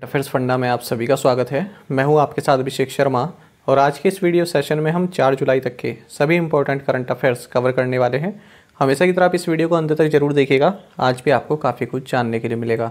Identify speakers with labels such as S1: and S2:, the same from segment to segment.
S1: Affairs funda में आप सभी का स्वागत है। मैं हूं आपके साथ अभिषेक शर्मा और आज के इस वीडियो सेशन में हम 4 जुलाई तक के सभी इंपॉर्टेंट करंट अफेयर्स कवर करने वाले हैं। हमेशा की तरह आप इस वीडियो को अंत तक जरूर देखिएगा, आज भी आपको काफ़ी कुछ जानने के लिए मिलेगा।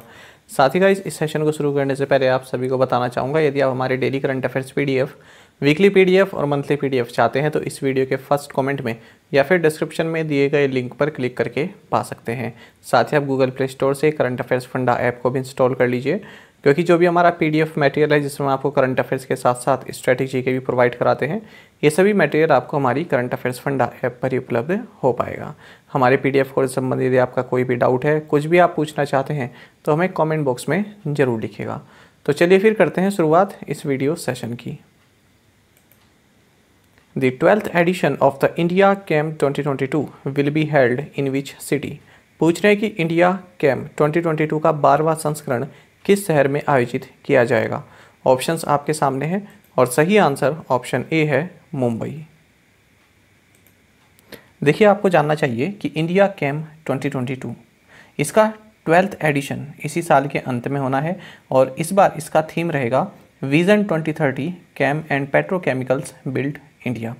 S1: साथ ही गाइस इस सेशन को शुरू करने से पहले आप सभी को बताना चाहूँगा, यदि आप हमारे daily current affairs PDF, weekly PDF और मंथली पीडीएफ चाहते हैं तो इस वीडियो के फर्स्ट कमेंट में या फिर डिस्क्रिप्शन में दिए गए लिंक पर क्लिक करके पा सकते हैं। साथ ही आप गूगल प्ले स्टोर से करंट अफेयर्स फंडा ऐप को भी इंस्टॉल कर लीजिए, क्योंकि जो भी हमारा पीडीएफ मटेरियल है जिसमें आपको करंट अफेयर्स के साथ साथ स्ट्रेटेजी के भी प्रोवाइड कराते हैं, ये सभी मटेरियल आपको हमारी करंट अफेयर्स फंडा ऐप पर ही उपलब्ध हो पाएगा। हमारे पीडीएफ कोर्स से संबंधित यदि आपका कोई भी डाउट है, कुछ भी आप पूछना चाहते हैं तो हमें कमेंट बॉक्स में ज़रूर लिखिएगा। तो चलिए फिर करते हैं शुरुआत इस वीडियो सेशन की। The 12th edition of the India Camp 2022 will be held in which city? पूछ रहे हैं कि इंडिया कैम्प 2022 का 12वां संस्करण किस शहर में आयोजित किया जाएगा। ऑप्शंस आपके सामने हैं और सही आंसर ऑप्शन ए है मुंबई। देखिए, आपको जानना चाहिए कि इंडिया कैम्प 2022 इसका 12th एडिशन इसी साल के अंत में होना है और इस बार इसका थीम रहेगा vision 2030 chem and petrochemicals build India.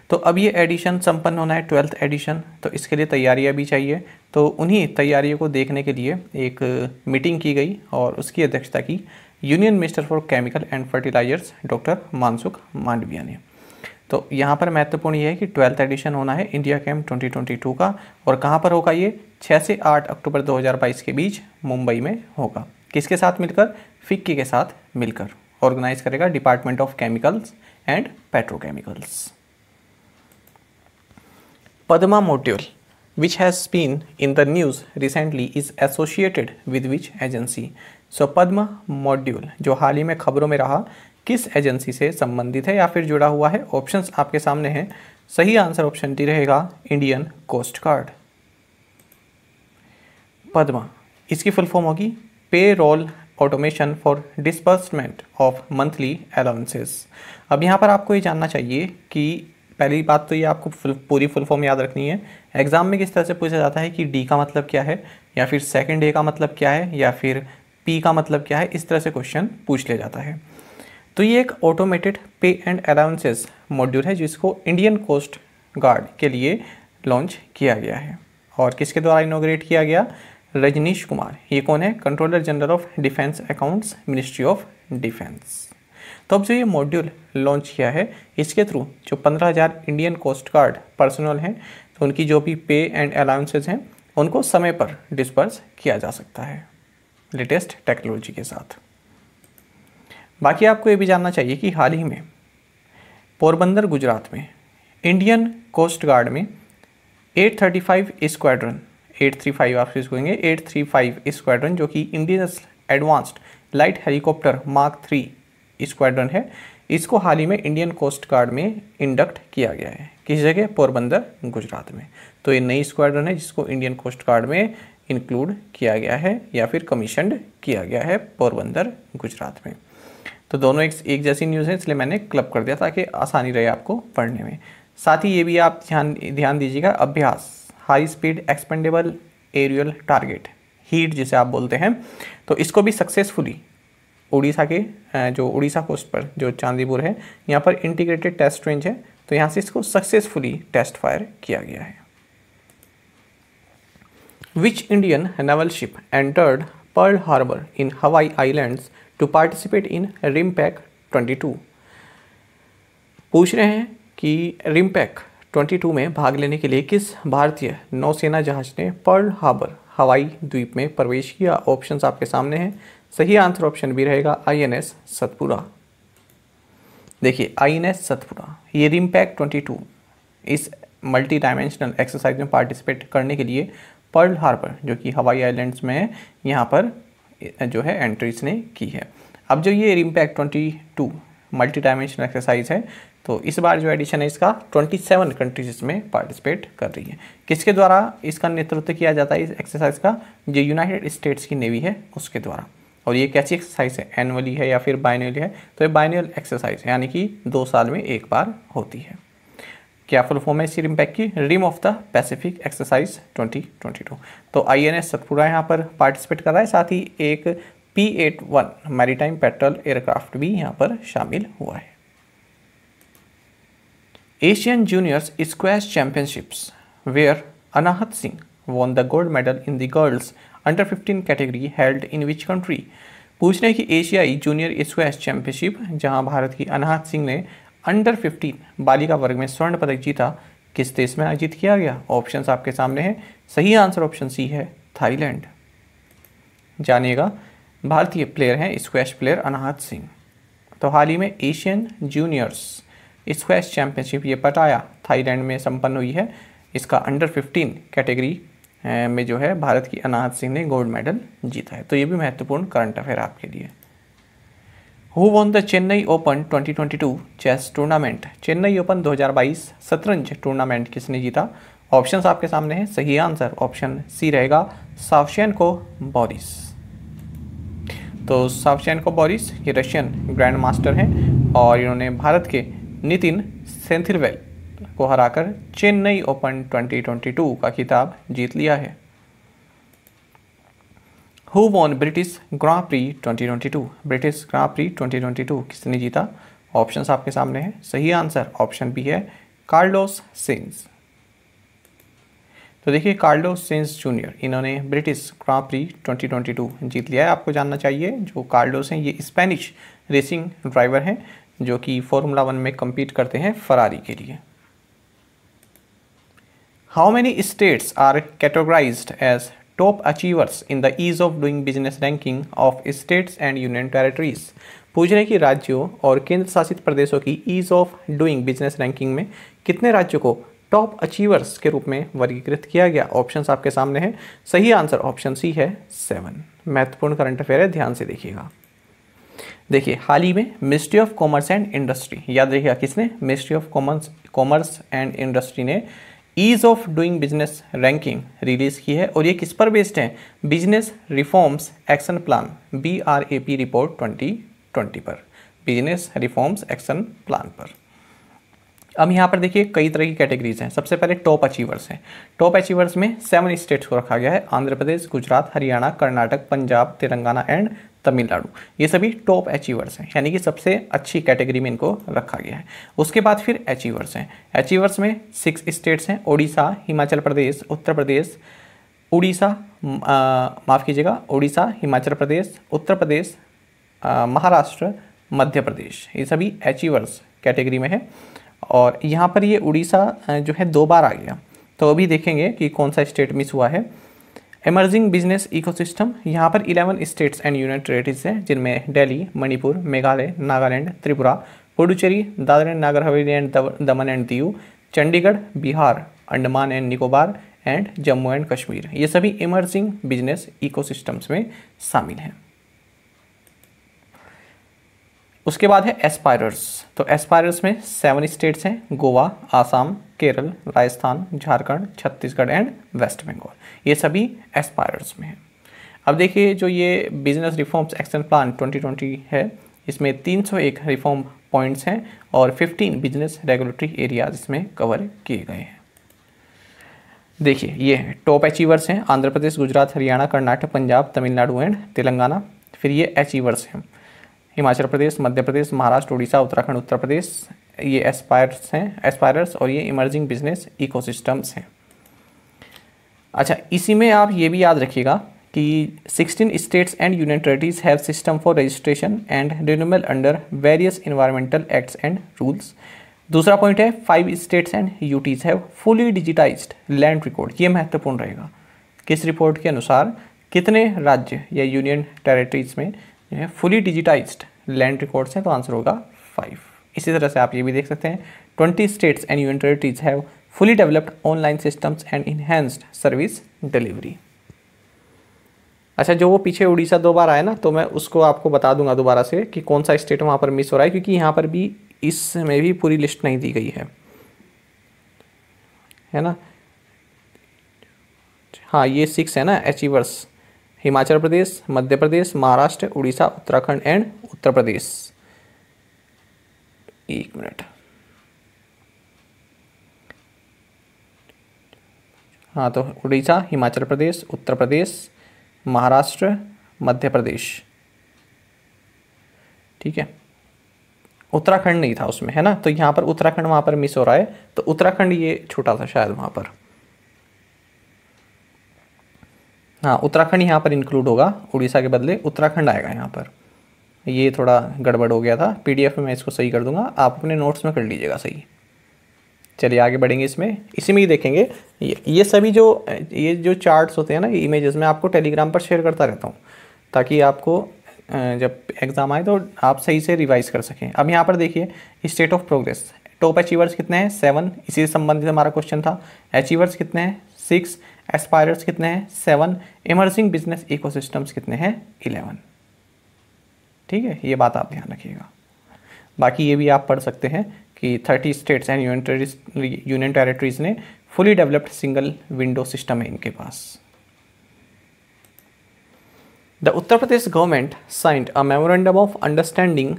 S1: तो अब ये एडिशन संपन्न होना है, 12th एडिशन, तो इसके लिए तैयारियां भी चाहिए। तो उन्हीं तैयारियों को देखने के लिए एक मीटिंग की गई और उसकी अध्यक्षता की union minister for chemical and fertilisers doctor Mansukh Mandaviya ने। तो यहाँ पर महत्वपूर्ण ये है कि 12th एडिशन होना है इंडिया कैम्प 2022 का, और कहाँ पर होगा ये? 6 से 8 अक्टूबर 2022 के बीच मुंबई में होगा। किसके साथ मिलकर? फिक्की के साथ मिलकर। ऑर्गेनाइज करेगा department of chemicals and petrochemicals. Padma module, which has been in the news recently, is associated with which agency? So Padma module जो हाल ही में खबरों में रहा, किस एजेंसी से संबंधित है या फिर जुड़ा हुआ है? ऑप्शंस आपके सामने हैं। सही आंसर ऑप्शन डी रहेगा इंडियन कोस्ट गार्ड। पद्मा, इसकी फुल फॉर्म होगी pay roll automation for disbursement of monthly allowances. अब यहाँ पर आपको ये जानना चाहिए कि पहली बात तो ये आपको पूरी फुल फॉर्म याद रखनी है। एग्जाम में किस तरह से पूछा जाता है कि डी का मतलब क्या है, या फिर सेकंड ए का मतलब क्या है, या फिर पी का मतलब क्या है, इस तरह से क्वेश्चन पूछ लिया जाता है। तो ये एक ऑटोमेटेड पे एंड अलाउंसेस मॉड्यूल है जिसको इंडियन कोस्ट गार्ड के लिए लॉन्च किया गया है। और किसके द्वारा इनॉग्रेट किया गया? रजनीश कुमार। ये कौन है? Controller general of defence accounts, ministry of defence. तो अब जो ये मॉड्यूल लॉन्च किया है, इसके थ्रू जो 15,000 इंडियन कोस्ट गार्ड पर्सनल हैं, तो उनकी जो भी पे एंड अलाउंसेस हैं उनको समय पर डिस्पर्स किया जा सकता है लेटेस्ट टेक्नोलॉजी के साथ। बाकी आपको ये भी जानना चाहिए कि हाल ही में पोरबंदर गुजरात में इंडियन कोस्ट गार्ड में 835 स्क्वाड्रन, 835 आप इसको कहेंगे 835 स्क्वाड्रन, जो कि Indian advanced light helicopter mark 3 squadron है, इसको हाल ही में इंडियन कोस्ट गार्ड में इंडक्ट किया गया है। किस जगह? पोरबंदर गुजरात में। तो ये नई स्क्वाड्रन है जिसको इंडियन कोस्ट गार्ड में इंक्लूड किया गया है या फिर कमीशनड किया गया है पोरबंदर गुजरात में। तो दोनों एक जैसी न्यूज़ है, इसलिए मैंने क्लब कर दिया ताकि आसानी रहे आपको पढ़ने में। साथ ही ये भी आप ध्यान दीजिएगा, Abhyas high speed expendable aerial target, heat जिसे आप बोलते हैं, तो इसको भी सक्सेसफुली उड़ीसा के जो उड़ीसा कोस्ट पर जो चांदीपुर है, यहाँ पर इंटीग्रेटेड टेस्ट रेंज है, तो यहाँ से इसको सक्सेसफुली टेस्ट फायर किया गया है। Which Indian naval ship entered Pearl Harbor in Hawaii islands to participate in RIMPAC 22? पूछ रहे हैं कि रिमपैक 22 में भाग लेने के लिए किस भारतीय नौसेना जहाज ने पर्ल हार्बर हवाई द्वीप में प्रवेश किया? ऑप्शंस आपके सामने हैं। सही आंसर ऑप्शन बी रहेगा INS सतपुरा। देखिए, INS सतपुरा ये रिमपैक 22 इस मल्टी डायमेंशनल एक्सरसाइज में पार्टिसिपेट करने के लिए पर्ल हार्बर, जो कि हवाई आइलैंड्स में है, यहाँ पर जो है एंट्री इसने की है। अब जो ये रिमपैक 22 मल्टी डायमेंशनल एक्सरसाइज है, तो इस बार जो एडिशन है इसका 27 कंट्रीज इसमें पार्टिसिपेट कर रही है। किसके द्वारा इसका नेतृत्व किया जाता है इस एक्सरसाइज का? जो यूनाइटेड स्टेट्स की नेवी है उसके द्वारा। और ये कैसी एक्सरसाइज है? एनुअली है या फिर बाइनली है? तो ये बाइनल एक्सरसाइज है, यानी कि 2 साल में एक बार होती है। क्या फुल फॉर्म है इस रिमपैक की? Rim of the Pacific exercise 2022। तो INS सतपुरा यहाँ पर पार्टिसिपेट कर रहा है। साथ ही एक P-81 मैरीटाइम पेट्रोल एयरक्राफ्ट भी यहाँ पर शामिल हुआ है। Asian juniors squash championships where Anahat Singh won the gold medal in the girls under 15 category held in which country? पूछ रहे हैं कि एशियाई जूनियर स्क्वैश चैंपियनशिप जहां भारत की अनाहत सिंह ने अंडर 15 बालिका वर्ग में स्वर्ण पदक जीता, किस देश में आयोजित किया गया? ऑप्शंस आपके सामने हैं। सही आंसर ऑप्शन सी है, थाईलैंड। जानिएगा, भारतीय प्लेयर हैं स्क्वैश प्लेयर अनाहत सिंह। तो हाल ही में एशियन जूनियर्स स्क्वैश चैंपियनशिप ये पटाया थाईलैंड में संपन्न हुई है। इसका अंडर 15 कैटेगरी में जो है भारत की अनाहत सिंह ने गोल्ड मेडल जीता है। तो ये भी महत्वपूर्ण करंट अफेयर आपके लिए। Who won the Chennai open 2022 chess tournament? Chennai open 2022 शतरंज टूर्नामेंट किसने जीता? ऑप्शंस आपके सामने हैं। सही आंसर ऑप्शन सी रहेगा, सावशेंको बोरिस। तो सावशेंको बोरिस ये रशियन ग्रैंड मास्टर हैं और इन्होंने भारत के नितिन सेंथिलवेल को हराकर चेन्नई ओपन 2022 का खिताब जीत लिया है। Who won British grand prix 2022? British grand prix 2022 किसने जीता? ऑप्शंस आपके सामने हैं। सही आंसर ऑप्शन बी है, कार्लोस सेंज। तो देखिए, कार्लोस सेंज जूनियर इन्होंने ब्रिटिश ग्रां प्री 2022 जीत लिया है। आपको जानना चाहिए जो कार्लोस हैं ये स्पेनिश रेसिंग ड्राइवर हैं जो कि फॉर्मूला 1 में compete करते हैं फरारी के लिए। How many states are categorized as top achievers in the ease of doing business ranking of states and union territories? पूछ रहे हैं कि राज्यों और केंद्र शासित प्रदेशों की ease of doing business ranking में कितने राज्यों को टॉप अचीवर्स के रूप में वर्गीकृत किया गया? ऑप्शंस आपके सामने हैं। सही आंसर ऑप्शन सी है, 7। महत्वपूर्ण करंट अफेयर है, ध्यान से देखिएगा। देखिए, हाल ही में ministry of commerce and industry, याद रखिएगा किसने? Ministry of commerce and industry ने ease of doing business ranking release की है और ये किस पर बेस्ड है? Business reforms action plan BRAP report 2020 पर, बिजनेस रिफॉर्म्स एक्शन प्लान पर। अब यहाँ पर देखिए कई तरह की कैटेगरीज हैं। सबसे पहले टॉप अचीवर्स हैं। टॉप अचीवर्स में 7 स्टेट्स को रखा गया है, आंध्र प्रदेश, गुजरात, हरियाणा, कर्नाटक, पंजाब, तेलंगाना एंड तमिलनाडु। ये सभी टॉप अचीवर्स हैं, यानी कि सबसे अच्छी कैटेगरी में इनको रखा गया है। उसके बाद फिर अचीवर्स हैं। अचीवर्स में 6 स्टेट्स हैं, ओडिशा, हिमाचल प्रदेश, उत्तर प्रदेश, उड़ीसा, माफ़ कीजिएगा, उड़ीसा, हिमाचल प्रदेश, उत्तर प्रदेश, महाराष्ट्र, मध्य प्रदेश। ये सभी अचीवर्स कैटेगरी में है और यहाँ पर ये उड़ीसा जो है 2 बार आ गया। तो अभी देखेंगे कि कौन सा स्टेट मिस हुआ है। इमर्जिंग बिजनेस इकोसिस्टम, यहाँ पर 11 स्टेट्स एंड यूनियन टेरिटरीज हैं जिनमें Delhi, Manipur, Meghalaya, Nagaland, Tripura, Puducherry, Dadar and Nagar Haveli and Daman and Diu, Chandigarh, Bihar, Andaman and Nicobar and Jammu and Kashmir. ये सभी इमर्जिंग बिजनेस इकोसिस्टम्स में शामिल हैं। उसके बाद है एस्पायरर्स। तो एस्पायरर्स में 7 स्टेट्स हैं, गोवा, आसाम, केरल, राजस्थान, झारखंड, छत्तीसगढ़ एंड वेस्ट बंगाल। ये सभी एस्पायरर्स में हैं। अब देखिए, जो ये बिजनेस रिफॉर्म्स एक्शन प्लान 2020 है, इसमें 301 रिफॉर्म पॉइंट्स हैं और 15 बिजनेस रेगुलेटरी एरियाज इसमें कवर किए गए हैं। देखिए, ये टॉप अचीवर्स हैं, आंध्र प्रदेश, गुजरात, हरियाणा, कर्नाटक, पंजाब, तमिलनाडु एंड तेलंगाना। फिर ये अचीवर्स हैं, हिमाचल प्रदेश, मध्य प्रदेश, महाराष्ट्र, उड़ीसा, उत्तराखंड, उत्तर प्रदेश। ये एस्पायरर्स और ये इमर्जिंग बिजनेस इकोसिस्टम्स हैं। अच्छा, इसी में आप ये भी याद रखिएगा कि 16 states and union territories have system for registration and renewal under various environmental acts and rules. दूसरा पॉइंट है 5 states and UTs have fully digitised land record. ये महत्वपूर्ण रहेगा। किस रिपोर्ट के अनुसार कितने राज्य या यूनियन टेरिटरीज में फुली डिजिटाइज्ड लैंड रिकॉर्ड्स हैं? तो आंसर होगा 5। इसी तरह से आप ये भी देख सकते हैं 20 states and union territories have fully developed online systems and enhanced service delivery. अच्छा, जो वो पीछे उड़ीसा 2 बार आया ना, तो मैं उसको आपको बता दूंगा दोबारा से कि कौन सा स्टेट वहाँ पर मिस हो रहा है, क्योंकि यहाँ पर भी इसमें भी पूरी लिस्ट नहीं दी गई है ना। हाँ, ये 6 है ना अचीवर्स, हिमाचल प्रदेश, मध्य प्रदेश, महाराष्ट्र, उड़ीसा, उत्तराखंड एंड उत्तर प्रदेश। एक मिनट, हाँ, तो उड़ीसा, हिमाचल प्रदेश, उत्तर प्रदेश, महाराष्ट्र, मध्य प्रदेश, ठीक है, उत्तराखंड नहीं था उसमें, है ना, तो यहाँ पर उत्तराखंड वहाँ पर मिस हो रहा है, तो उत्तराखंड ये छोटा था शायद वहाँ पर, हाँ उत्तराखंड यहाँ पर इंक्लूड होगा, उड़ीसा के बदले उत्तराखंड आएगा यहाँ पर। ये थोड़ा गड़बड़ हो गया था, पीडीएफ में मैं इसको सही कर दूंगा, आप अपने नोट्स में कर लीजिएगा सही। चलिए आगे बढ़ेंगे, इसमें इसी में ही देखेंगे ये सभी जो चार्ट्स होते हैं ना, ये इमेजेस मैं आपको टेलीग्राम पर शेयर करता रहता हूँ, ताकि आपको जब एग्ज़ाम आए तो आप सही से रिवाइज कर सकें। अब यहाँ पर देखिए state of progress, top achievers कितने हैं 7, इसी से संबंधित हमारा क्वेश्चन था। अचीवर्स कितने हैं 6, एस्पायरर्स कितने हैं 7, इमर्जिंग बिजनेस इकोसिस्टम्स कितने हैं 11। ठीक है, ये बात आप ध्यान रखिएगा। बाकी ये भी आप पढ़ सकते हैं कि 30 स्टेट्स एंड यूनियन टेरिटरीज ने fully developed single window system है इनके पास। The Uttar Pradesh government signed a memorandum of understanding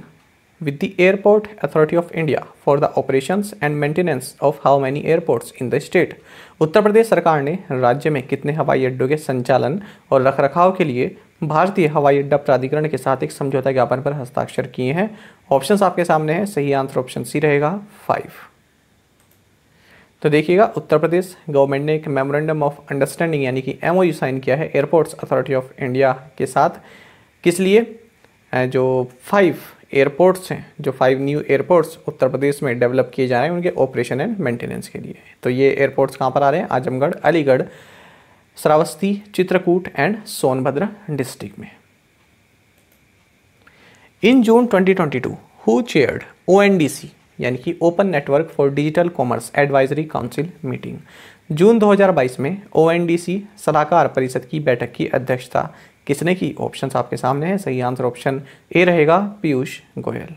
S1: with the Airport Authority of India for the operations and maintenance of how many airports in the state। Uttar Pradesh सरकार ने राज्य में कितने हवाई अड्डों के संचालन और रखरखाव के लिए भारतीय हवाई अड्डा प्राधिकरण के साथ एक समझौता ज्ञापन पर हस्ताक्षर किए हैं। ऑप्शंस आपके सामने हैं, सही आंसर ऑप्शन सी रहेगा 5। तो देखिएगा उत्तर प्रदेश गवर्नमेंट ने एक मेमोरेंडम ऑफ अंडरस्टैंडिंग यानी कि एमओयू साइन किया है एयरपोर्ट्स अथॉरिटी ऑफ इंडिया के साथ। किस लिए? जो 5 एयरपोर्ट्स हैं, जो 5 न्यू एयरपोर्ट्स उत्तर प्रदेश में डेवलप किए जा रहे हैं उनके ऑपरेशन एंड मेंटेनेंस के लिए। तो ये एयरपोर्ट्स कहाँ पर आ रहे हैं? आजमगढ़, अलीगढ़, श्रावस्ती, चित्रकूट एंड सोनभद्र डिस्ट्रिक्ट में। In June 2022 who chaired ONDC यानी कि open network for digital commerce advisory council meeting. June 2022 में ONDC सलाहकार परिषद की बैठक की अध्यक्षता किसने की? ऑप्शंस आपके सामने हैं, सही आंसर ऑप्शन ए रहेगा पीयूष गोयल।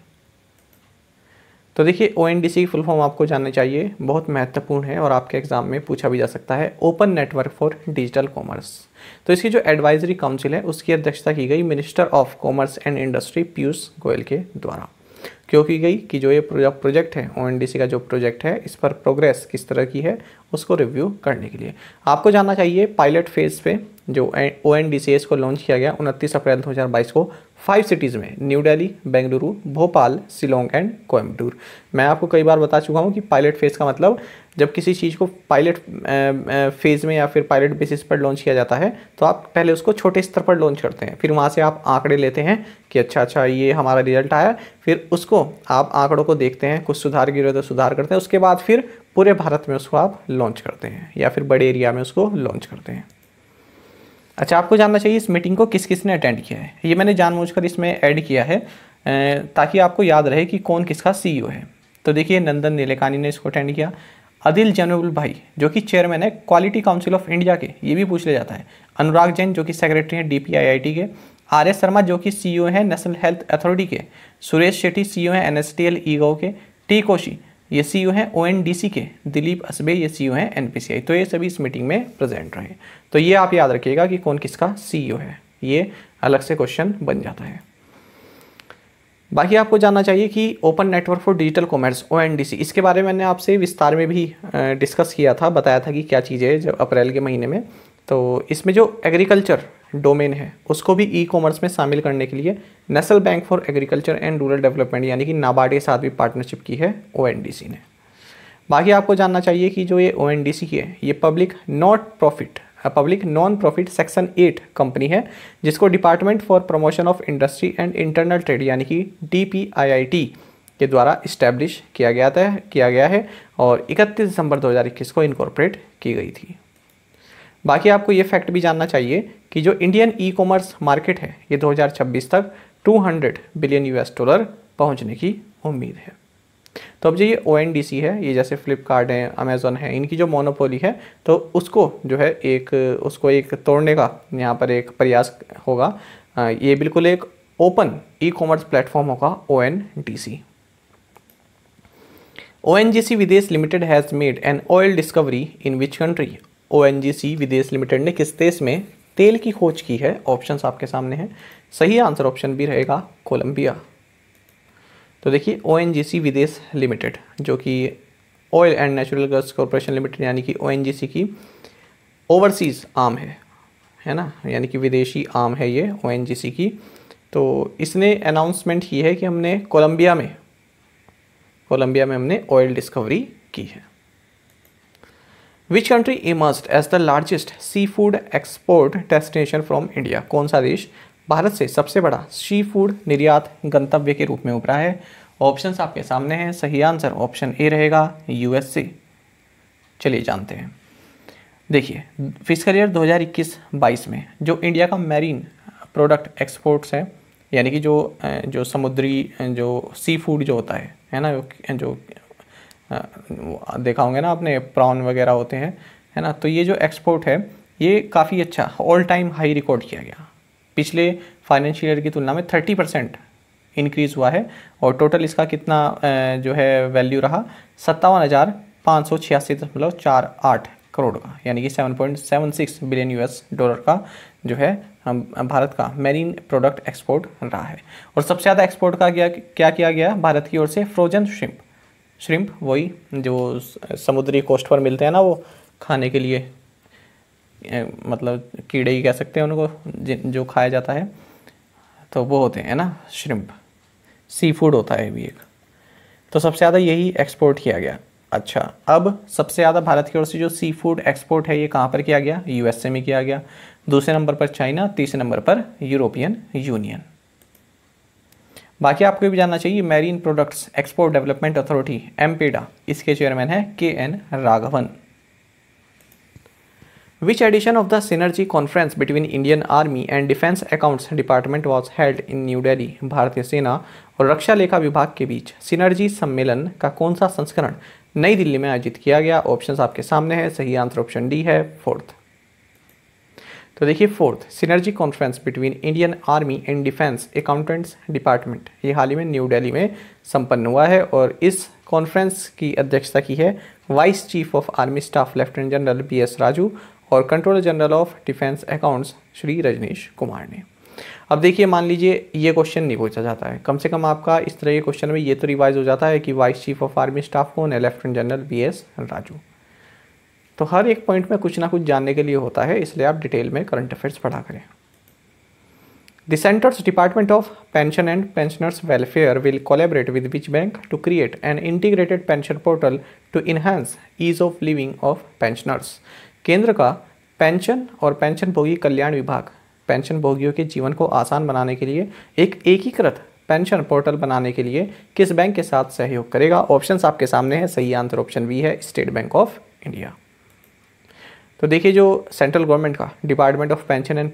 S1: तो देखिए ONDC की फुल फॉर्म आपको जानना चाहिए, बहुत महत्वपूर्ण है और आपके एग्जाम में पूछा भी जा सकता है। Open network for digital commerce. तो इसकी जो एडवाइजरी काउंसिल है उसकी अध्यक्षता की गई minister of commerce and industry Piyush Goyal के द्वारा। क्यों की गई? कि जो ये प्रोजेक्ट है ONDC का जो प्रोजेक्ट है इस पर प्रोग्रेस किस तरह की है उसको रिव्यू करने के लिए। आपको जानना चाहिए पायलट फेज पे जो ONDC इसको लॉन्च किया गया 29 अप्रैल 2022 को 5 सिटीज़ में, न्यू दिल्ली, बेंगलुरु, भोपाल, शिलोंग एंड कोयम्बटूर। मैं आपको कई बार बता चुका हूँ कि पायलट फेज़ का मतलब जब किसी चीज़ को पायलट फेज़ में या फिर पायलट बेसिस पर लॉन्च किया जाता है तो आप पहले उसको छोटे स्तर पर लॉन्च करते हैं, फिर वहाँ से आप आंकड़े लेते हैं कि अच्छा ये हमारा रिजल्ट आया, फिर उसको आप आंकड़ों को देखते हैं, कुछ सुधार की जरूरत है सुधार करते हैं, उसके बाद फिर पूरे भारत में उसको आप लॉन्च करते हैं या फिर बड़े एरिया में उसको लॉन्च करते हैं। अच्छा, आपको जानना चाहिए इस मीटिंग को किस किस ने अटेंड किया है। ये मैंने जानबूझकर इसमें ऐड किया है ताकि आपको याद रहे कि कौन किसका CEO है। तो देखिए नंदन नीलेकानी ने इसको अटेंड किया, अदिल जैनुल भाई जो कि चेयरमैन है क्वालिटी काउंसिल ऑफ इंडिया के, ये भी पूछ लिया जाता है, अनुराग जैन जो कि सेक्रेटरी हैं DPIIT के, RS शर्मा जो कि CEO हैं नेशनल हेल्थ अथॉरिटी के, सुरेश शेट्टी CEO हैं NSTL EGOV के, टी कोशी ये CEO हैं ONDC के, दिलीप असबे ये CEO हैं NPCI। तो ये सभी इस मीटिंग में प्रेजेंट रहे। तो ये आप याद रखिएगा कि कौन किसका CEO है, ये अलग से क्वेश्चन बन जाता है। बाकी आपको जानना चाहिए कि open network for digital commerce ONDC, इसके बारे में मैंने आपसे विस्तार में भी डिस्कस किया था, बताया था कि क्या चीज़ें है जब अप्रैल के महीने में। तो इसमें जो एग्रीकल्चर डोमेन है उसको भी E-कॉमर्स में शामिल करने के लिए national bank for agriculture and rural development यानी कि नाबार्ड के साथ भी पार्टनरशिप की है ONDC ने। बाकी आपको जानना चाहिए कि जो ये ONDC की है ये public non profit section 8 company है जिसको department for promotion of industry and internal trade यानी कि DPIIT के द्वारा इस्टेब्लिश किया गया है और 31 दिसंबर 2021 को इनकॉर्पोरेट की गई थी। बाकी आपको ये फैक्ट भी जानना चाहिए कि जो इंडियन E-कॉमर्स मार्केट है ये 2026 तक $200 बिलियन पहुंचने की उम्मीद है। तो अब जो ये ONDC है, ये जैसे फ्लिपकार्ट है, अमेज़ॉन है, इनकी जो मोनोपोली है तो उसको जो है उसको एक तोड़ने का यहाँ पर एक प्रयास होगा। ये बिल्कुल एक ओपन E-कॉमर्स प्लेटफॉर्म होगा ONDC। ONGC विदेश limited has made an oil discovery in which country? ONGC विदेश लिमिटेड ने किस देश में तेल की खोज की है? ऑप्शंस आपके सामने हैं, सही आंसर ऑप्शन बी रहेगा कोलंबिया। तो देखिए ONGC विदेश लिमिटेड जो कि oil and natural gas corporation limited यानी कि ONGC की ओवरसीज़ आर्म है ना, यानी कि विदेशी आर्म है ये ONGC की। तो इसने अनाउंसमेंट की है कि हमने कोलंबिया में हमने ऑयल डिस्कवरी की है। Which country emerged as the largest sea food export destination from India? कौन सा देश भारत से सबसे बड़ा सी फूड निर्यात गंतव्य के रूप में उभरा है? ऑप्शंस आपके सामने हैं। सही आंसर ऑप्शन ए रहेगा, यूएसए। चलिए जानते हैं। देखिए, फिस्कल ईयर 2021-22 में जो इंडिया का मैरीन प्रोडक्ट एक्सपोर्ट्स है, यानी कि जो समुद्री जो सी फूड जो होता है ना, जो देखा होंगे ना आपने, प्रॉन वगैरह होते हैं, है ना, तो ये जो एक्सपोर्ट है ये काफ़ी अच्छा ऑल टाइम हाई रिकॉर्ड किया गया। पिछले फाइनेंशियल ईयर की तुलना में 30% इंक्रीज़ हुआ है और टोटल इसका कितना जो है वैल्यू रहा 57,586.48 करोड़ का, यानी कि 7.76 बिलियन यूएस डॉलर का जो है भारत का मैरीन प्रोडक्ट एक्सपोर्ट रहा है। और सबसे ज़्यादा एक्सपोर्ट का क्या किया गया भारत की ओर से? फ्रोजन श्रिम्प, वही जो समुद्री कोस्ट पर मिलते हैं ना, वो खाने के लिए, मतलब कीड़े ही कह सकते हैं उनको, जो खाया जाता है, तो वो होते हैं ना श्रिम्प, सी फूड होता है भी एक। तो सबसे ज़्यादा यही एक्सपोर्ट किया गया। अच्छा, अब सबसे ज़्यादा भारत की ओर से जो सी फूड एक्सपोर्ट है ये कहाँ पर किया गया? यूएसए में किया गया। दूसरे नंबर पर चाइना, तीसरे नंबर पर यूरोपियन यूनियन। बाकी आपको भी जानना चाहिए, marine products export development authority MPEDA, इसके चेयरमैन है KN Raghavan. Which edition of the Synergy Conference between Indian Army and Defense Accounts Department was held in New Delhi? भारतीय सेना और रक्षा लेखा विभाग के बीच सिनर्जी सम्मेलन का कौन सा संस्करण नई दिल्ली में आयोजित किया गया? ऑप्शंस आपके सामने है। सही आंसर ऑप्शन डी है, 4th। तो देखिए, 4th synergy conference between Indian army and defence accountants department, ये हाल ही में न्यू दिल्ली में संपन्न हुआ है और इस कॉन्फ्रेंस की अध्यक्षता की है vice chief of army staff lieutenant general BS Raju और controller general of defence accounts Shri Rajnish Kumar ने। अब देखिए, मान लीजिए ये क्वेश्चन नहीं पूछा जाता है, कम से कम आपका इस तरह के क्वेश्चन में ये तो रिवाइज हो जाता है कि vice chief of army staff कौन है? Lieutenant general BS Raju. तो हर एक पॉइंट में कुछ ना कुछ जानने के लिए होता है, इसलिए आप डिटेल में करंट अफेयर्स पढ़ा करें। The Centre's Department of Pension and Pensioners Welfare will collaborate with which bank to create an integrated pension portal to enhance ease of living of pensioners? केंद्र का पेंशन और पेंशनभोगी कल्याण विभाग पेंशन भोगियों के जीवन को आसान बनाने के लिए एक एकीकृत पेंशन पोर्टल बनाने के लिए किस बैंक के साथ सहयोग करेगा? ऑप्शंस आपके सामने है। सही आंसर ऑप्शन बी है, स्टेट बैंक ऑफ इंडिया। तो देखिए, जो सेंट्रल गवर्नमेंट का department of pension and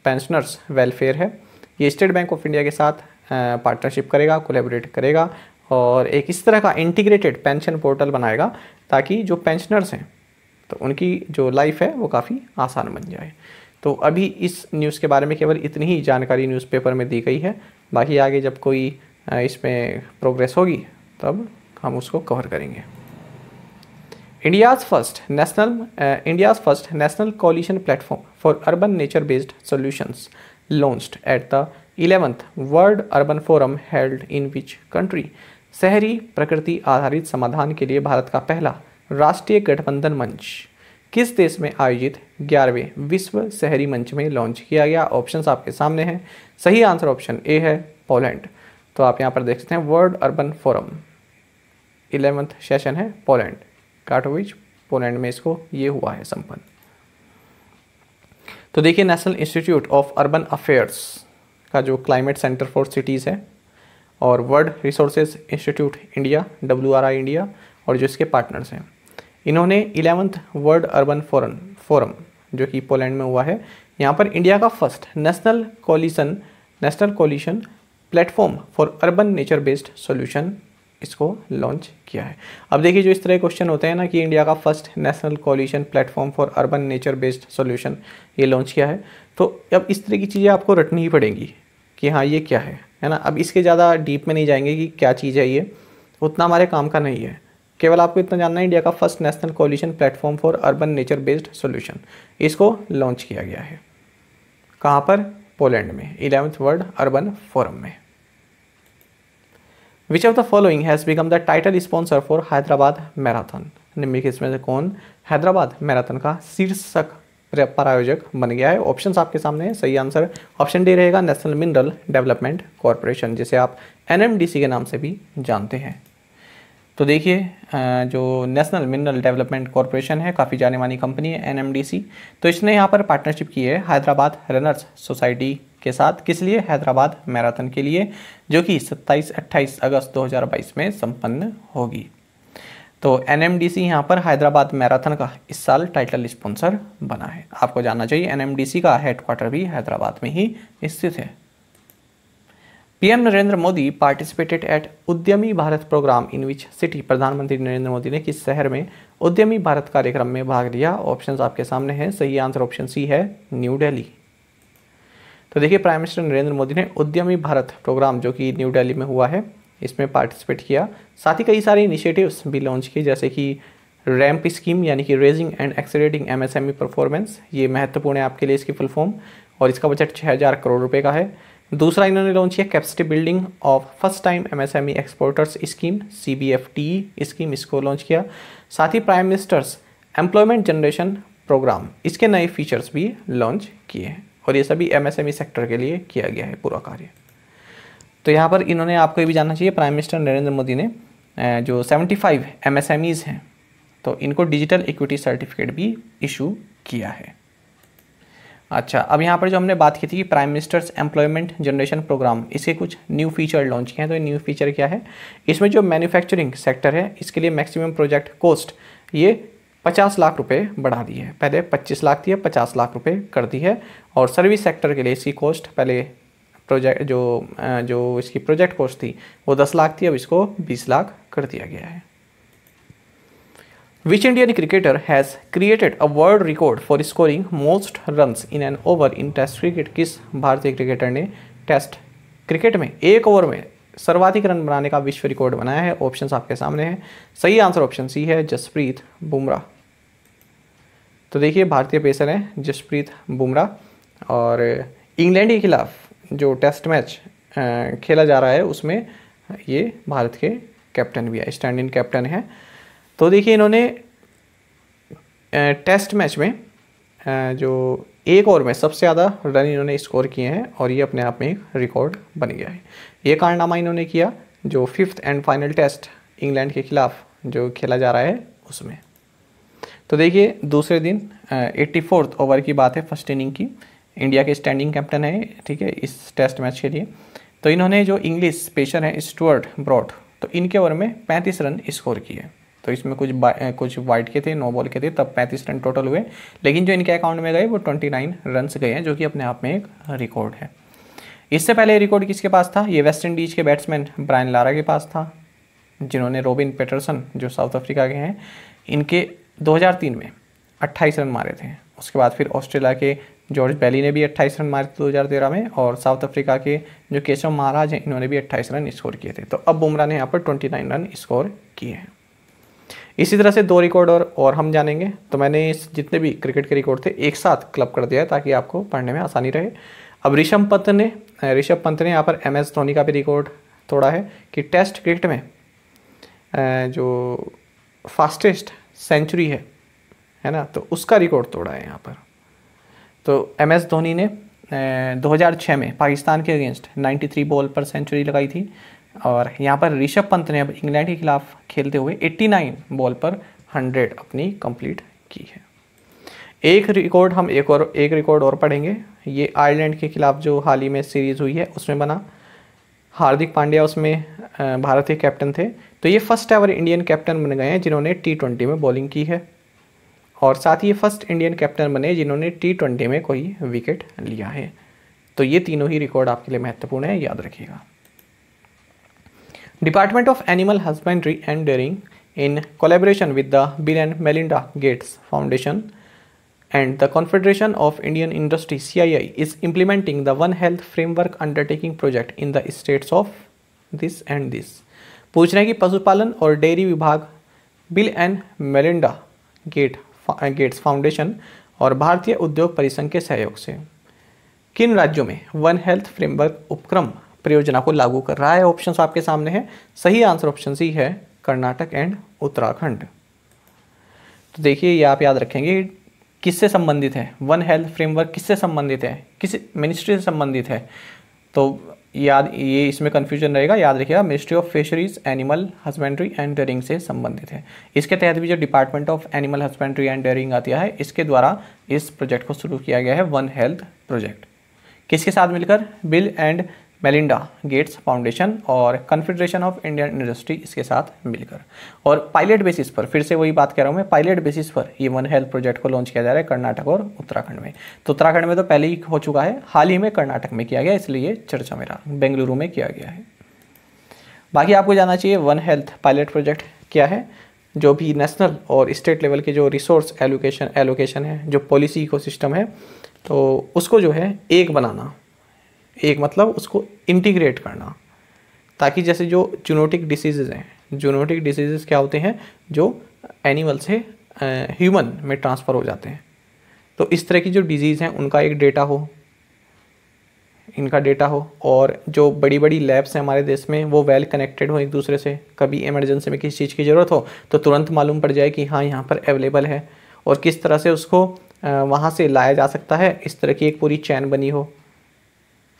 S1: pensioners welfare है, ये स्टेट बैंक ऑफ इंडिया के साथ पार्टनरशिप करेगा, कोलैबोरेट करेगा और एक इस तरह का इंटीग्रेटेड पेंशन पोर्टल बनाएगा ताकि जो पेंशनर्स हैं तो उनकी जो लाइफ है वो काफ़ी आसान बन जाए। तो अभी इस न्यूज़ के बारे में केवल इतनी ही जानकारी न्यूज़पेपर में दी गई है, बाकी आगे जब कोई इसमें प्रोग्रेस होगी तब हम उसको कवर करेंगे। India's first national coalition platform for urban nature based solutions launched at the 11th world urban forum held in which country? शहरी प्रकृति आधारित समाधान के लिए भारत का पहला राष्ट्रीय गठबंधन मंच किस देश में आयोजित 11वें विश्व शहरी मंच में लॉन्च किया गया? ऑप्शंस आपके सामने हैं। सही आंसर ऑप्शन ए है, पोलैंड। तो आप यहाँ पर देख सकते हैं world urban forum 11th session है पोलैंड, काटोविच, पोलैंड में इसको ये हुआ है संपन्न। तो देखिए, national institute of urban affairs का जो क्लाइमेट सेंटर फॉर सिटीज़ है और world resources institute India WRI India और जो इसके पार्टनर्स हैं, इन्होंने 11th वर्ल्ड अर्बन फोरम जो कि पोलैंड में हुआ है, यहाँ पर इंडिया का first national coalition platform for urban nature based solution इसको लॉन्च किया है। अब देखिए, जो इस तरह के क्वेश्चन होते हैं ना कि इंडिया का first national coalition platform for urban nature based solution ये लॉन्च किया है, तो अब इस तरह की चीज़ें आपको रटनी ही पड़ेंगी कि हाँ ये क्या है ना। अब इसके ज़्यादा डीप में नहीं जाएंगे कि क्या चीज़ है, ये उतना हमारे काम का नहीं है। केवल आपको इतना जानना है, इंडिया का first national coalition platform for urban nature based solution इसको लॉन्च किया गया है। कहाँ पर? पोलैंड में 11th वर्ल्ड अर्बन फोरम में। Which of the following has become the title sponsor for Hyderabad marathon? निम्नलिखित इसमें से कौन हैदराबाद मैराथन का शीर्षक प्रायोजक बन गया है। ऑप्शंस आपके सामने है, सही आंसर ऑप्शन डी रहेगा, नेशनल मिनरल डेवलपमेंट कॉरपोरेशन, जिसे आप एनएमडीसी के नाम से भी जानते हैं। तो देखिए जो नेशनल मिनरल डेवलपमेंट कॉरपोरेशन है, काफ़ी जानी मानी कंपनी है एनएमडीसी। तो इसने यहाँ पर पार्टनरशिप की है हैदराबाद रनर्स सोसाइटी के साथ। किस लिए? हैदराबाद मैराथन के लिए, जो कि 27-28 अगस्त 2022 में संपन्न होगी। तो एनएमडीसी यहाँ पर हैदराबाद मैराथन का इस साल टाइटल स्पॉन्सर बना है। आपको जानना चाहिए एनएमडीसी का हेडक्वार्टर भी हैदराबाद में ही स्थित है। PM Narendra Modi participated at Udyami Bharat programme in which city. प्रधानमंत्री नरेंद्र मोदी ने किस शहर में उद्यमी भारत कार्यक्रम में भाग लिया? ऑप्शंस आपके सामने हैं, सही आंसर ऑप्शन सी है, न्यू दिल्ली। तो देखिए प्राइम मिनिस्टर नरेंद्र मोदी ने उद्यमी भारत प्रोग्राम जो कि न्यू दिल्ली में हुआ है, इसमें पार्टिसिपेट किया। साथ ही कई सारे इनिशिएटिव्स भी लॉन्च किए, जैसे कि रैम्प स्कीम यानी कि raising and accelerating MSME performance, ये महत्वपूर्ण है आपके लिए इसकी फुल फॉर्म, और इसका बजट 6000 करोड़ रुपए का है। दूसरा इन्होंने लॉन्च किया capacity building of first time MSME exporters scheme, CBFTE scheme, इसको लॉन्च किया। साथ ही prime minister's employment generation programme, इसके नए फीचर्स भी लॉन्च किए हैं, और ये सभी एमएसएमई सेक्टर के लिए किया गया है पूरा कार्य। तो यहाँ पर इन्होंने, आपको ये भी जानना चाहिए, प्राइम मिनिस्टर नरेंद्र मोदी ने जो 75 MSMEs हैं, तो इनको डिजिटल इक्विटी सर्टिफिकेट भी इशू किया है। अच्छा, अब यहाँ पर जो हमने बात की थी prime minister's employment generation programme, इसके कुछ न्यू फीचर लॉन्च किए हैं। तो ये न्यू फीचर क्या है? इसमें जो मैन्युफैक्चरिंग सेक्टर है, इसके लिए मैक्सिमम प्रोजेक्ट कॉस्ट ये 50 लाख रुपए बढ़ा दी है। पहले 25 लाख थी, 50 लाख रुपए कर दी है। और सर्विस सेक्टर के लिए इसकी कॉस्ट, पहले प्रोजेक्ट जो इसकी प्रोजेक्ट कॉस्ट थी वो 10 लाख थी, अब इसको 20 लाख कर दिया गया है। Which Indian cricketer has created a world record for scoring most runs in an over in Test cricket? किस भारतीय क्रिकेटर ने टेस्ट क्रिकेट में एक ओवर में सर्वाधिक रन बनाने का विश्व रिकॉर्ड बनाया है? ऑप्शंस आपके सामने हैं, सही आंसर ऑप्शन सी है, जसप्रीत बुमराह। तो देखिए भारतीय पेसर हैं जसप्रीत बुमराह, और इंग्लैंड के खिलाफ जो टेस्ट मैच खेला जा रहा है उसमें ये भारत के कैप्टन भी है, स्टैंड इन कैप्टन है। तो देखिए इन्होंने टेस्ट मैच में जो एक ओवर में सबसे ज़्यादा रन इन्होंने स्कोर किए हैं, और ये अपने आप में एक रिकॉर्ड बन गया है। ये कारनामा इन्होंने किया जो 5th and final test England के खिलाफ जो खेला जा रहा है उसमें। तो देखिए दूसरे दिन 84th ओवर की बात है, फर्स्ट इनिंग की, इंडिया के स्टैंडिंग कैप्टन है, ठीक है, इस टेस्ट मैच के लिए। तो इन्होंने जो इंग्लिश पेसर हैं स्टुअर्ट ब्रॉड, तो इनके ओवर में 35 रन स्कोर किए। तो इसमें कुछ वाइड के थे, 9 बॉल के थे, तब 35 रन टोटल हुए, लेकिन जो इनके अकाउंट में गए वो 29 रन्स गए हैं, जो कि अपने आप में एक रिकॉर्ड है। इससे पहले रिकॉर्ड किसके पास था? ये वेस्ट इंडीज़ के बैट्समैन ब्रायन लारा के पास था, जिन्होंने रॉबिन पैटरसन जो साउथ अफ्रीका के हैं, इनके 2003 में 28 रन मारे थे। उसके बाद फिर ऑस्ट्रेलिया के जॉर्ज बैली ने भी 28 रन मारे थे 2013 में, और साउथ अफ्रीका के जो केशव महाराज हैं इन्होंने भी 28 रन स्कोर किए थे। तो अब बुमराह ने यहाँ पर 29 रन स्कोर किए हैं। इसी तरह से 2 रिकॉर्ड और हम जानेंगे। तो मैंने इस जितने भी क्रिकेट के रिकॉर्ड थे एक साथ क्लब कर दिया है ताकि आपको पढ़ने में आसानी रहे। अब ऋषभ पंत ने यहाँ पर MS धोनी का भी रिकॉर्ड तोड़ा है कि टेस्ट क्रिकेट में जो फास्टेस्ट सेंचुरी है ना, तो उसका रिकॉर्ड तोड़ा है यहाँ पर। तो MS धोनी ने 2006 में पाकिस्तान के अगेंस्ट 93 बॉल पर सेंचुरी लगाई थी, और यहाँ पर ऋषभ पंत ने अब इंग्लैंड के खिलाफ खेलते हुए 89 बॉल पर 100 अपनी कंप्लीट की है। एक रिकॉर्ड और पढ़ेंगे। ये आयरलैंड के खिलाफ जो हाल ही में सीरीज़ हुई है उसमें बना। हार्दिक पांड्या उसमें भारत के कैप्टन थे। तो ये फर्स्ट एवर इंडियन कैप्टन बन गए हैं जिन्होंने T20 में बॉलिंग की है, और साथ ही ये फर्स्ट इंडियन कैप्टन बने जिन्होंने T20 में कोई विकेट लिया है। तो ये तीनों ही रिकॉर्ड आपके लिए महत्वपूर्ण है, याद रखिएगा। Department of animal husbandry and dairying in collaboration with the Bill and Melinda Gates foundation and the Confederation of Indian Industry CII is implementing the One Health Framework Undertaking project in the states of this and this। पूछ रहे हैं कि पशुपालन और dairy विभाग bill and Melinda Gates foundation और भारतीय उद्योग परिसंघ के सहयोग से किन राज्यों में वन हेल्थ फ्रेमवर्क उपक्रम परियोजना को लागू कर रहा है? ऑप्शंस आपके सामने है, सही आंसर ऑप्शन सी है, कर्नाटक एंड उत्तराखंड। तो देखिए ये आप याद रखेंगे, किससे संबंधित है, वन हेल्थ फ्रेमवर्क किससे संबंधित है, किस मिनिस्ट्री से संबंधित है। तो याद, ये इसमें कन्फ्यूजन रहेगा, याद रखिएगा ministry of fisheries, animal husbandry and dairying से संबंधित है। इसके तहत भी जो department of animal husbandry and dairying आता है, इसके द्वारा इस प्रोजेक्ट को शुरू किया गया है, वन हेल्थ प्रोजेक्ट। किसके साथ मिलकर, bill and Melinda Gates foundation और कन्फेडरेशन ऑफ इंडियन इंडस्ट्री, इसके साथ मिलकर। और पायलट बेसिस पर, फिर से वही बात कह रहा हूँ मैं, पायलट बेसिस पर ये वन हेल्थ प्रोजेक्ट को लॉन्च किया जा रहा है कर्नाटक और उत्तराखंड में। तो उत्तराखंड में तो पहले ही हो चुका है, हाल ही में कर्नाटक में किया गया, इसलिए चर्चा में रहा, बेंगलुरु में किया गया है। बाकी आपको जानना चाहिए वन हेल्थ पायलट प्रोजेक्ट क्या है। जो भी नेशनल और स्टेट लेवल के जो रिसोर्स एलोकेशन है, जो पॉलिसी इकोसिस्टम है, तो उसको जो है एक बनाना, एक मतलब उसको इंटीग्रेट करना, ताकि जैसे जो जूनोटिक डिसीज़ हैं, जूनोटिक डिसीज़ क्या होते हैं, जो एनिमल से ह्यूमन में ट्रांसफ़र हो जाते हैं। तो इस तरह की जो डिजीज़ हैं उनका एक डेटा हो, इनका डेटा हो, और जो बड़ी बड़ी लैब्स हैं हमारे देश में वो वेल कनेक्टेड हो एक दूसरे से। कभी इमरजेंसी में किसी चीज़ की ज़रूरत हो तो तुरंत मालूम पड़ जाए कि हाँ यहाँ पर अवेलेबल है, और किस तरह से उसको वहाँ से लाया जा सकता है, इस तरह की एक पूरी चैन बनी हो।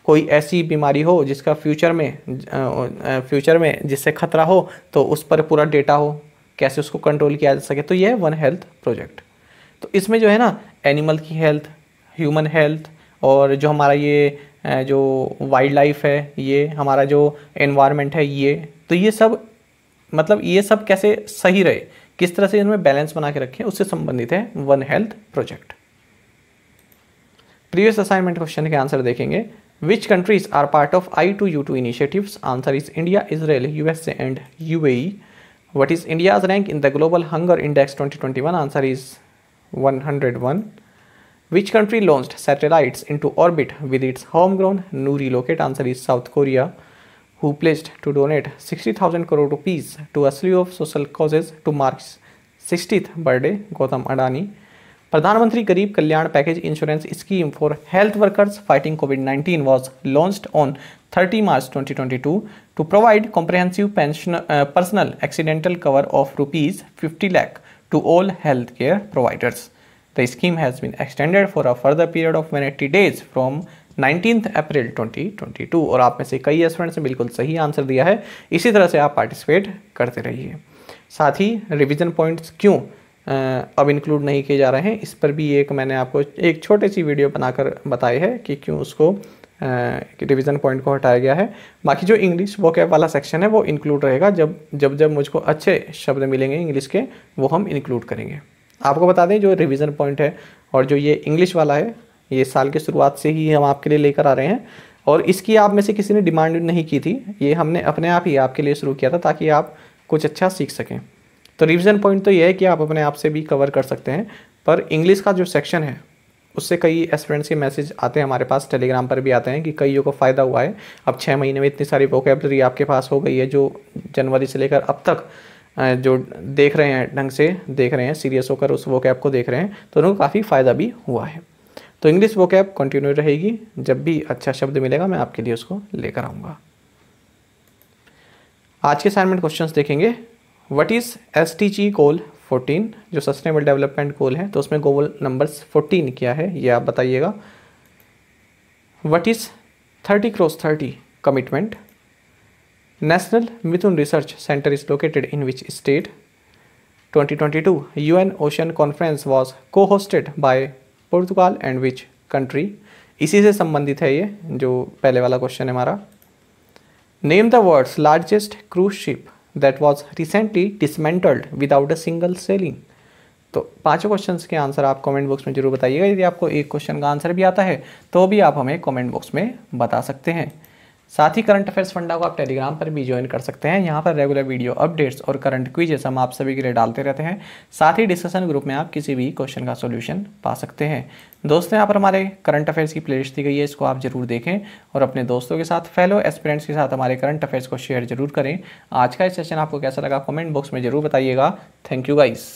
S1: कोई ऐसी बीमारी हो जिसका फ्यूचर में जिससे खतरा हो, तो उस पर पूरा डेटा हो, कैसे उसको कंट्रोल किया जा सके। तो ये है वन हेल्थ प्रोजेक्ट। तो इसमें जो है ना, एनिमल की हेल्थ, ह्यूमन हेल्थ, और जो हमारा ये जो वाइल्ड लाइफ है, ये हमारा जो एनवायरनमेंट है, ये तो ये सब मतलब ये सब कैसे सही रहे, किस तरह से इनमें बैलेंस बना के रखें, उससे संबंधित है one health project. Previous assignment question के आंसर देखेंगे। Which countries are part of I2U2 initiatives? Answer is India, Israel, USA and UAE. What is India's rank in the Global Hunger Index 2021? Answer is 101. Which country launched satellites into orbit with its homegrown Nuri rocket? Answer is South Korea. Who pledged to donate 60,000 crore rupees to a slew of social causes to mark 60th birthday? Gautam Adani. Pradhan Mantri Garib Kalyan package insurance scheme for health workers fighting कोविड-19 was launched on 30 March 2022 to provide comprehensive personal accidental cover of rupees 50 lakh to all healthcare providers. The scheme has been extended for a further period of 180 days from 19th April 2022। और आप में से कई students ने बिल्कुल सही answer दिया है। इसी तरह से आप पार्टिसिपेट करते रहिए। साथ ही रिवीजन पॉइंट्स क्यों अब इंक्लूड नहीं किए जा रहे हैं, इस पर भी एक मैंने आपको एक छोटी सी वीडियो बनाकर बताई है कि क्यों उसको रिवीजन पॉइंट को हटाया गया है। बाकी जो इंग्लिश वोकैब वाला सेक्शन है वो इंक्लूड रहेगा, जब मुझको अच्छे शब्द मिलेंगे इंग्लिश के, वो हम इंक्लूड करेंगे। आपको बता दें जो रिवीजन पॉइंट है और जो ये इंग्लिश वाला है, ये साल की शुरुआत से ही हम आपके लिए लेकर आ रहे हैं, और इसकी आप में से किसी ने डिमांड नहीं की थी, ये हमने अपने आप ही आपके लिए शुरू किया था ताकि आप कुछ अच्छा सीख सकें। तो रिवीजन पॉइंट तो ये है कि आप अपने आप से भी कवर कर सकते हैं, पर इंग्लिश का जो सेक्शन है उससे कई स्टूडेंट्स के मैसेज आते हैं हमारे पास, टेलीग्राम पर भी आते हैं कि कईयों को फ़ायदा हुआ है। अब 6 महीने में इतनी सारी वोकैबलरी आपके पास हो गई है, जो जनवरी से लेकर अब तक जो देख रहे हैं, ढंग से देख रहे हैं, सीरियस होकर उस वोकैब को देख रहे हैं, तो उनको काफ़ी फ़ायदा भी हुआ है। तो इंग्लिश वोकैब कंटिन्यू रहेगी, जब भी अच्छा शब्द मिलेगा मैं आपके लिए उसको लेकर आऊँगा। आज के असाइनमेंट क्वेश्चंस देखेंगे। व्हाट इज़ SDG गोल 14, जो सस्टेनेबल डेवलपमेंट गोल है, तो उसमें गोल नंबर 14 क्या है ये आप बताइएगा। What is 30x30 commitment? National Mithun research centre is located in which state? 2022 UN ocean conference was co hosted by Portugal and which country? इसी से संबंधित है ये जो पहले वाला क्वेश्चन है हमारा। Name the world's largest cruise ship that was recently dismantled without a single sailing. तो पांचों क्वेश्चंस के आंसर आप कमेंट बॉक्स में जरूर बताइएगा। यदि आपको एक क्वेश्चन का आंसर भी आता है तो भी आप हमें कमेंट बॉक्स में बता सकते हैं। साथ ही करंट अफेयर्स फंडा को आप टेलीग्राम पर भी ज्वाइन कर सकते हैं। यहाँ पर रेगुलर वीडियो अपडेट्स और करंट क्विजेस हम आप सभी के लिए डालते रहते हैं। साथ ही डिस्कशन ग्रुप में आप किसी भी क्वेश्चन का सॉल्यूशन पा सकते हैं। दोस्तों, यहाँ पर हमारे करंट अफेयर्स की प्लेलिस्ट दी गई है, इसको आप जरूर देखें और अपने दोस्तों के साथ, फेलो एस्पिरेंट्स के साथ हमारे करंट अफेयर्स को शेयर जरूर करें। आज का ये सेशन आपको कैसा लगा कमेंट बॉक्स में जरूर बताइएगा। Thank you guys.